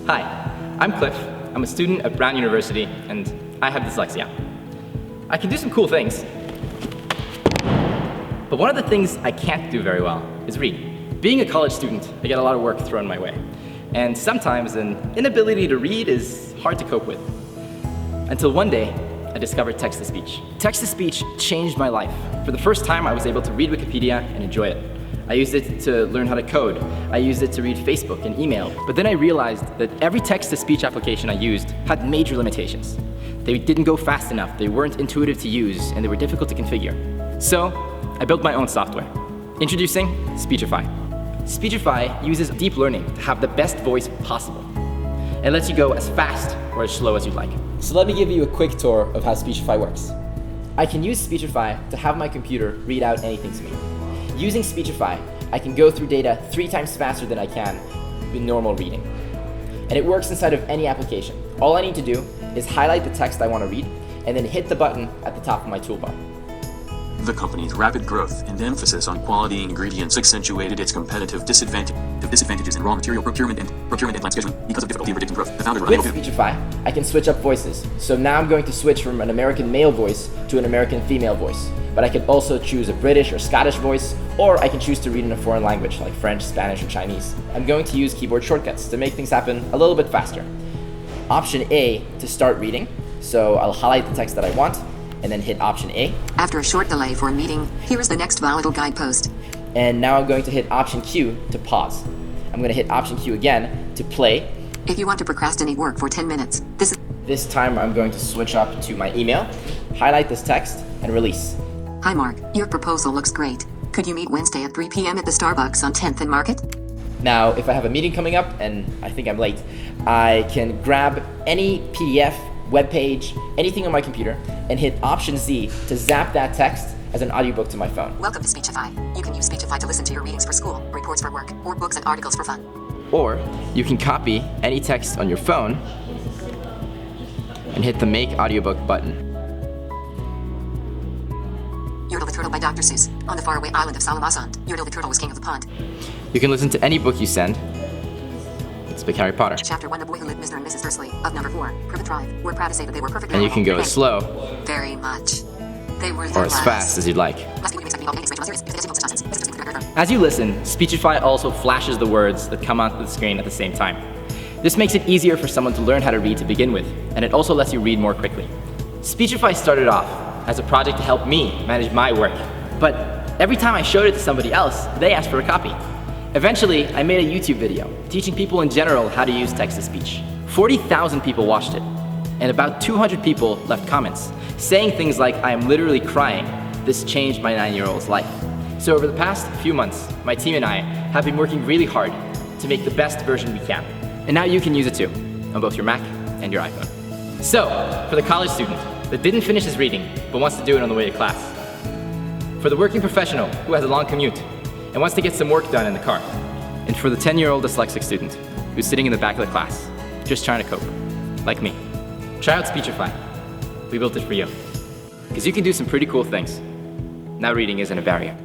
Hi, I'm Cliff. I'm a student at Brown University, and I have dyslexia. I can do some cool things, but one of the things I can't do very well is read. Being a college student, I get a lot of work thrown my way, and sometimes an inability to read is hard to cope with. Until one day, I discovered text-to-speech. Text-to-speech changed my life. For the first time, I was able to read Wikipedia and enjoy it. I used it to learn how to code. I used it to read Facebook and email. But then I realized that every text-to-speech application I used had major limitations. They didn't go fast enough, they weren't intuitive to use, and they were difficult to configure. So, I built my own software. Introducing Speechify. Speechify uses deep learning to have the best voice possible. It lets you go as fast or as slow as you'd like. So let me give you a quick tour of how Speechify works. I can use Speechify to have my computer read out anything to me. Using Speechify, I can go through data 3 times faster than I can with normal reading. And it works inside of any application. All I need to do is highlight the text I want to read, and then hit the button at the top of my toolbar. The company's rapid growth and emphasis on quality ingredients accentuated its competitive disadvantages in raw material procurement and land scheduling because of difficulty in predicting growth. The founder With Speechify, I can switch up voices. So now I'm going to switch from an American male voice to an American female voice. But I could also choose a British or Scottish voice, or I can choose to read in a foreign language like French, Spanish, or Chinese. I'm going to use keyboard shortcuts to make things happen a little bit faster. Option A to start reading. So I'll highlight the text that I want, and then hit Option A. After a short delay for a meeting, here is the next volatile guidepost. And now I'm going to hit Option Q to pause. I'm going to hit Option Q again to play. If you want to procrastinate work for 10 minutes, This time I'm going to switch up to my email, highlight this text, and release. Hi Mark, your proposal looks great. Could you meet Wednesday at 3 p.m. at the Starbucks on 10th and Market? Now, if I have a meeting coming up and I think I'm late, I can grab any PDF, web page, anything on my computer, and hit Option Z to zap that text as an audiobook to my phone. Welcome to Speechify. You can use Speechify to listen to your readings for school, reports for work, or books and articles for fun. Or you can copy any text on your phone and hit the Make Audiobook button. Yertle the Turtle by Dr. Seuss. On the faraway island of Salamasand, Yertle the Turtle was king of the pond. You can listen to any book you send. It's like Harry Potter. Chapter 1, The Boy Who Lived, Mr. and Mrs. Dursley, of number 4, Privet Drive. We're proud to say that they were perfectly And you can go normal. as slow Very much. They were or as fast as you'd like. As you listen, Speechify also flashes the words that come onto the screen at the same time. This makes it easier for someone to learn how to read to begin with, and it also lets you read more quickly. Speechify started off as a project to help me manage my work, but every time I showed it to somebody else, they asked for a copy. Eventually, I made a YouTube video teaching people in general how to use text-to-speech. 40,000 people watched it, and about 200 people left comments, saying things like, "I am literally crying. This changed my 9-year-old's life." So over the past few months, my team and I have been working really hard to make the best version we can. And now you can use it too, on both your Mac and your iPhone. So, for the college student that didn't finish his reading, but wants to do it on the way to class. For the working professional who has a long commute and wants to get some work done in the car. And for the 10-year-old dyslexic student who's sitting in the back of the class, just trying to cope, like me. Try out Speechify. We built it for you. Because you can do some pretty cool things. Now reading isn't a barrier.